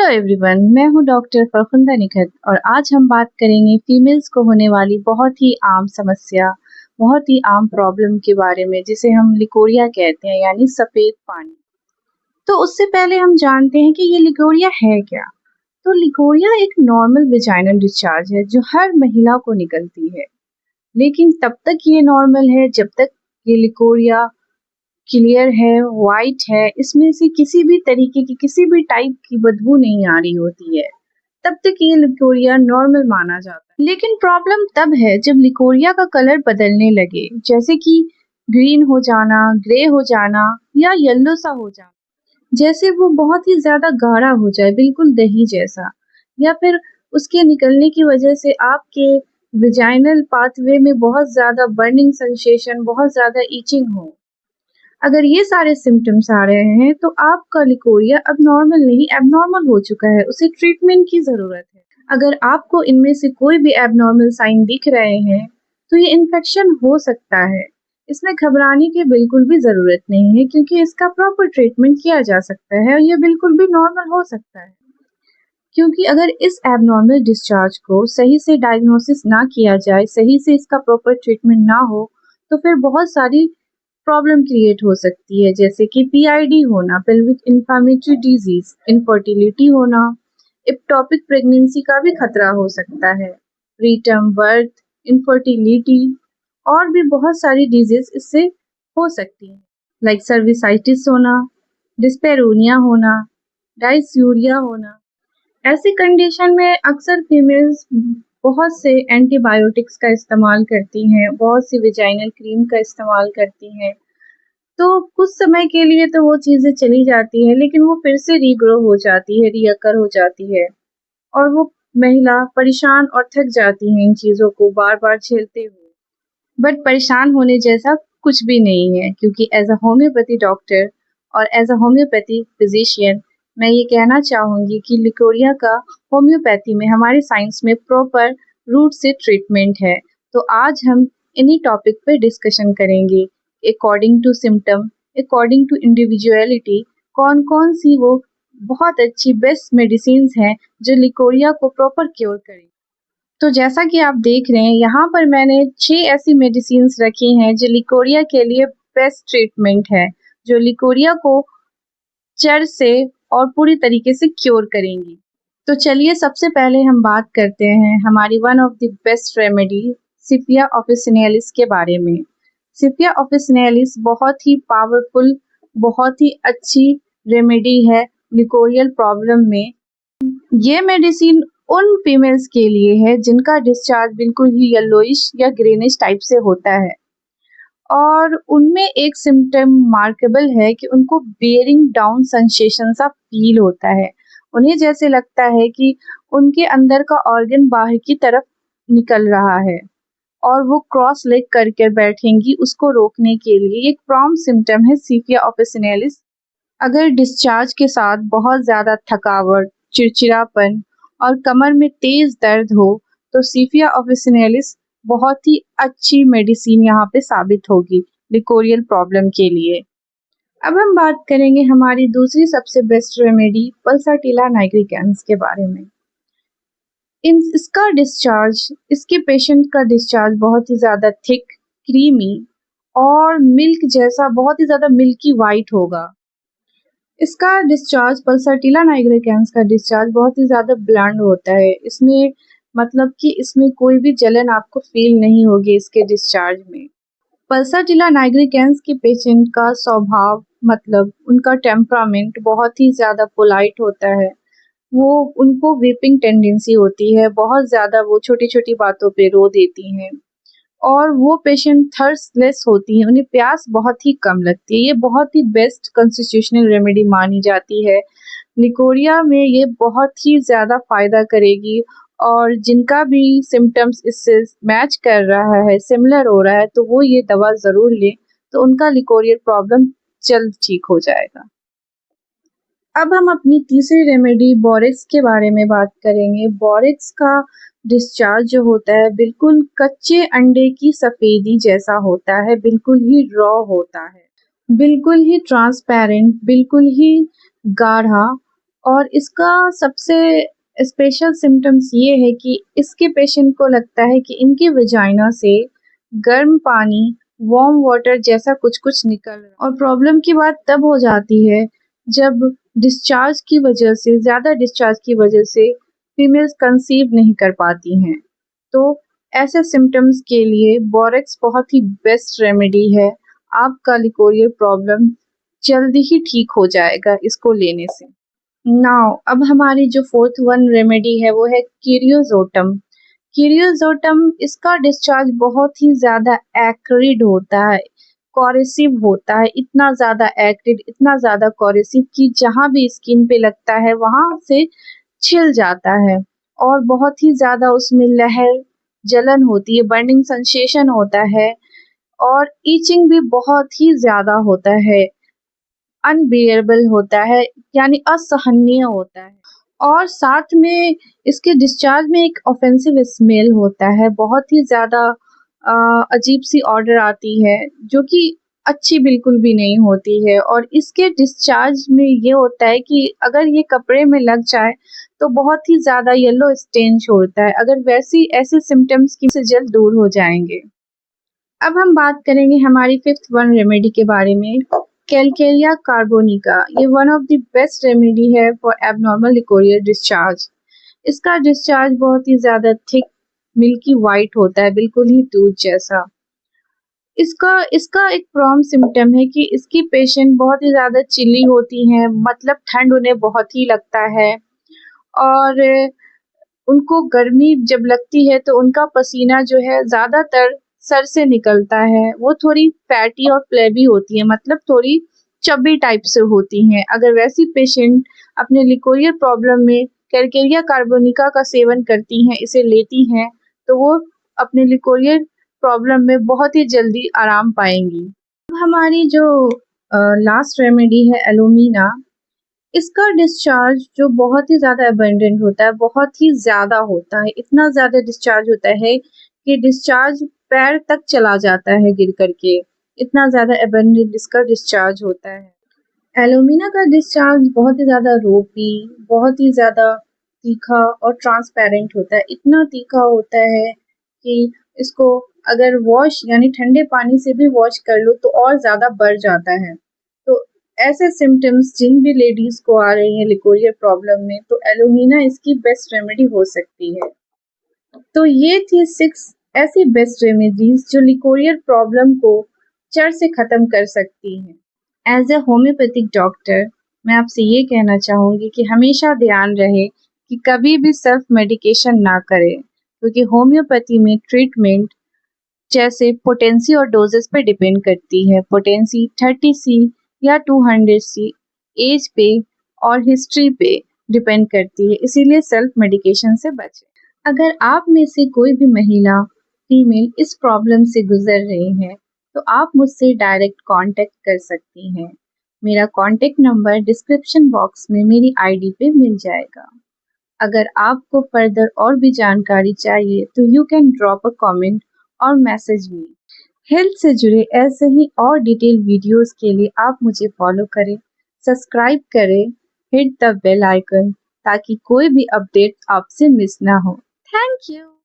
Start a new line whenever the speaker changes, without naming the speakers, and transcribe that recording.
Hello everyone, मैं हूं doctor फरखुंदा Nikhat और आज हम बात करेंगे फीमेल्स को होने वाली बहुत ही आम समस्या, बहुत ही आम प्रॉब्लम के बारे में जिसे हम लिकोरिया कहते हैं यानी सफ़ेद पानी। तो उससे पहले हम जानते हैं कि ये लिकोरिया है क्या। तो लिकोरिया एक नॉर्मल वेजाइनल डिस्चार्ज है जो हर महिला को निकलती है, लेकिन तब तक ये नॉर्मल है जब तक ये लिकोरिया क्लियर है, वाइट है, इसमें से किसी भी तरीके की किसी भी टाइप की बदबू नहीं आ रही होती है, तब तक ये लिकोरिया नॉर्मल माना जाता है। लेकिन प्रॉब्लम तब है जब लिकोरिया का कलर बदलने लगे, जैसे कि ग्रीन हो जाना, ग्रे हो जाना या येलो सा हो जाना, जैसे वो बहुत ही ज्यादा गाढ़ा हो जाए, बिल्कुल दही जैसा, या फिर उसके निकलने की वजह से आपके विजाइनल पाथवे में बहुत ज्यादा बर्निंग सेंसेशन, बहुत ज्यादा ईचिंग हो। अगर ये सारे सिम्टम्स आ रहे हैं तो आपका लिकोरिया अब नॉर्मल नहीं, एबनॉर्मल हो चुका है, उसे ट्रीटमेंट की जरूरत है। अगर आपको इनमें से कोई भी एबनॉर्मल साइन दिख रहे हैं तो ये इन्फेक्शन हो सकता है। इसमें घबराने की बिल्कुल भी जरूरत नहीं है, क्योंकि इसका प्रॉपर ट्रीटमेंट किया जा सकता है और ये बिल्कुल भी नॉर्मल हो सकता है। क्योंकि अगर इस एबनॉर्मल डिस्चार्ज को सही से डायग्नोसिस ना किया जाए, सही से इसका प्रॉपर ट्रीटमेंट ना हो, तो फिर बहुत सारी प्रॉब्लम क्रिएट हो सकती है, जैसे कि पीआईडी होना, पेल्विक इन्फ्लेमेटरी डिजीज, इनफर्टिलिटी होना, इक्टोपिक प्रेगनेंसी का भी खतरा हो सकता है, प्रीटर्म बर्थ, इनफर्टिलिटी और भी बहुत सारी डिजीज इससे हो सकती हैं, लाइक सर्विसाइटिस होना, डिस्पेरोनिया होना, डायस्यूरिया होना। ऐसी कंडीशन में अक्सर फीमेल्स बहुत से एंटीबायोटिक्स का इस्तेमाल करती हैं, बहुत सी वेजाइनल क्रीम का इस्तेमाल करती हैं। तो कुछ समय के लिए तो वो चीज़ें चली जाती हैं, लेकिन वो फिर से रीग्रो हो जाती है, रीअकर हो जाती है और वो महिला परेशान और थक जाती है इन चीज़ों को बार-बार झेलते हुए। बट परेशान होने जैसा कुछ भी नहीं है, क्योंकि एज अ होम्योपैथी डॉक्टर और एज अ होम्योपैथी फिजिशियन मैं ये कहना चाहूँगी कि लिकोरिया का होम्योपैथी में, हमारे साइंस में प्रॉपर रूट से ट्रीटमेंट है। तो आज हम इन्हीं टॉपिक पे डिस्कशन करेंगे, according to symptom, according to individuality, कौन कौन सी वो बहुत अच्छी बेस्ट मेडिसिन हैं जो लिकोरिया को प्रॉपर क्योर करें। तो जैसा कि आप देख रहे हैं यहाँ पर मैंने 6 ऐसी मेडिसिन्स रखी हैं जो लिकोरिया के लिए बेस्ट ट्रीटमेंट है, जो लिकोरिया को जड़ से और पूरी तरीके से क्योर करेंगी। तो चलिए सबसे पहले हम बात करते हैं हमारी one of the best remedy sepia officinalis के बारे में। सीपिया ऑफिसिनेलिस बहुत ही पावरफुल, बहुत ही अच्छी रेमेडी है लिकोरियल प्रॉब्लम में। ये मेडिसिन उन फीमेल्स के लिए है जिनका डिस्चार्ज बिल्कुल ही येलोइश या ग्रीनिश टाइप से होता है और उनमें एक सिम्टम मार्केबल है कि उनको बेयरिंग डाउन सेंसेशन सा फील होता है। उन्हें जैसे लगता है कि उनके अंदर का ऑर्गन बाहर की तरफ निकल रहा है और वो क्रॉस लेग करके बैठेंगी उसको रोकने के लिए। एक प्रॉम्प्ट सिम्टम है सीपिया ऑफिसिनेलिस। अगर डिस्चार्ज के साथ बहुत ज़्यादा थकावट, चिड़चिड़ापन और कमर में तेज दर्द हो तो सीपिया ऑफिसिनेलिस बहुत ही अच्छी मेडिसिन यहाँ पे साबित होगी लिकोरियल प्रॉब्लम के लिए। अब हम बात करेंगे हमारी दूसरी सबसे बेस्ट रेमेडी पल्साटिला नाइग्रिकेंस के बारे में। इसका डिस्चार्ज, इसके पेशेंट का डिस्चार्ज बहुत ही ज़्यादा थिक, क्रीमी और मिल्क जैसा, बहुत ही ज़्यादा मिल्की वाइट होगा। इसका डिस्चार्ज, पल्साटिला नाइग्रिकेंस का डिस्चार्ज बहुत ही ज़्यादा ब्लंट होता है। इसमें मतलब कि इसमें कोई भी जलन आपको फील नहीं होगी इसके डिस्चार्ज में। पल्साटिला नाइग्रिकेंस के पेशेंट का स्वभाव, मतलब उनका टेम्परामेंट बहुत ही ज़्यादा पोलाइट होता है। वो, उनको वीपिंग टेंडेंसी होती है, बहुत ज़्यादा वो छोटी-छोटी बातों पे रो देती हैं और वो पेशेंट थर्स्टलेस होती हैं, उन्हें प्यास बहुत ही कम लगती है। ये बहुत ही बेस्ट कॉन्स्टिट्यूशनल रेमेडी मानी जाती है। लिकोरिया में ये बहुत ही ज़्यादा फ़ायदा करेगी और जिनका भी सिम्टम्स इससे मैच कर रहा है, सिमिलर हो रहा है, तो वो ये दवा ज़रूर लें, तो उनका लिकोरियल प्रॉब्लम जल्द ठीक हो जाएगा। अब हम अपनी तीसरी रेमेडी बोरेक्स के बारे में बात करेंगे। बोरेक्स का डिस्चार्ज जो होता है बिल्कुल कच्चे अंडे की सफ़ेदी जैसा होता है, बिल्कुल ही रॉ होता है, बिल्कुल ही ट्रांसपेरेंट, बिल्कुल ही गाढ़ा और इसका सबसे स्पेशल सिम्टम्स ये है कि इसके पेशेंट को लगता है कि इनकी वजाइना से गर्म पानी, वार्म वाटर जैसा कुछ-कुछ निकल रहा। और प्रॉब्लम की बात तब हो जाती है जब ज़्यादा डिस्चार्ज की वजह से फीमेल्स कंसीव नहीं कर पाती हैं। तो ऐसे सिम्टम्स के लिए बोरेक्स बहुत ही बेस्ट रेमेडी है। आपका लिकोरियल प्रॉब्लम जल्दी ही ठीक हो जाएगा इसको लेने से। नाउ अब हमारी जो फोर्थ वन रेमेडी है वो है कीरियोजोटम। कीरियोजोटम इसका डिस्चार्ज बहुत ही ज़्यादा एक्रिड होता है, कोरेसिव होता है, इतना ज़्यादा एक्रिड, इतना ज़्यादा कोरेसिव कि जहाँ भी स्किन पे लगता है वहाँ से छिल जाता है और बहुत ही ज़्यादा उसमें लहर, जलन होती है, बर्निंग सेंसेशन होता है और ईचिंग भी बहुत ही ज़्यादा होता है, अनबियरेबल होता है यानी असहनीय होता है। और साथ में इसके डिस्चार्ज में एक ऑफेंसिव स्मेल होता है, बहुत ही ज़्यादा अजीब सी ऑर्डर आती है जो कि अच्छी बिल्कुल भी नहीं होती है। और इसके डिस्चार्ज में ये होता है कि अगर ये कपड़े में लग जाए तो बहुत ही ज़्यादा येलो स्टेन छोड़ता है, अगर वैसी ऐसे सिम्टम्स की से जल्द दूर हो जाएंगे। अब हम बात करेंगे हमारी फिफ्थ वन रेमेडी के बारे में, कैलकेरिया कार्बोनिका। ये one of the best remedy है फॉर एबनॉर्मल लिकोरियल डिस्चार्ज। इसका डिस्चार्ज बहुत ही ज़्यादा थिक मिल्की वाइट होता है, बिल्कुल ही दूध जैसा। इसका इसका एक प्रॉम सिम्टम है कि इसकी पेशेंट बहुत ही ज़्यादा चिल्ली होती हैं, मतलब ठंड उन्हें बहुत ही लगता है और उनको गर्मी जब लगती है तो उनका पसीना जो है ज़्यादातर सर से निकलता है। वो थोड़ी फैटी और फ्लेबी होती है, मतलब थोड़ी चबी टाइप से होती हैं। अगर वैसी पेशेंट अपने लिकोरियल प्रॉब्लम में कैलकेरिया कार्बोनिका का सेवन करती हैं, इसे लेती हैं, तो वो अपने लिकोरियल प्रॉब्लम में बहुत ही जल्दी आराम पाएंगी। अब हमारी जो लास्ट रेमेडी है एलोमीना। इसका डिस्चार्ज जो बहुत ही ज़्यादा अबंडेंट होता है, बहुत ही ज़्यादा होता है, इतना ज़्यादा डिस्चार्ज होता है कि डिस्चार्ज पैर तक चला जाता है गिर करके, इतना ज़्यादा अबंडेंट इसका डिस्चार्ज होता है। एलुमिना का डिस्चार्ज बहुत ही ज़्यादा रोपी, बहुत ही ज़्यादा तीखा और ट्रांसपेरेंट होता है, इतना तीखा होता है कि इसको अगर वॉश यानी ठंडे पानी से भी वॉश कर लो तो और ज़्यादा बढ़ जाता है। तो ऐसे सिम्टम्स जिन भी लेडीज को आ रही हैं लिकोरियल प्रॉब्लम में, तो एलुमिना इसकी बेस्ट रेमेडी हो सकती है। तो ये थी 6 ऐसी बेस्ट रेमेडीज जो लिकोरियल प्रॉब्लम को जड़ से खत्म कर सकती हैं। एज ए होम्योपैथिक डॉक्टर मैं आपसे ये कहना चाहूँगी कि हमेशा ध्यान रहे कि कभी भी सेल्फ मेडिकेशन ना करें, क्योंकि होम्योपैथी में ट्रीटमेंट जैसे पोटेंसी और डोजेस पे डिपेंड करती है। पोटेंसी 30 C या 200 C एज पे और हिस्ट्री पे डिपेंड करती है, इसीलिए सेल्फ मेडिकेशन से बचें। अगर आप में से कोई भी महिला फीमेल इस प्रॉब्लम से गुजर रही है तो आप मुझसे डायरेक्ट कांटेक्ट कर सकती हैं। मेरा कांटेक्ट नंबर डिस्क्रिप्शन बॉक्स में मेरी आईडी पे मिल जाएगा। अगर आपको फर्दर और भी जानकारी चाहिए तो you can drop a comment और मैसेज मी। हेल्थ से जुड़े ऐसे ही और डिटेल वीडियोस के लिए आप मुझे फॉलो करें, सब्सक्राइब करें, हिट द बेल आइकन ताकि कोई भी अपडेट आपसे मिस ना हो। Thank you.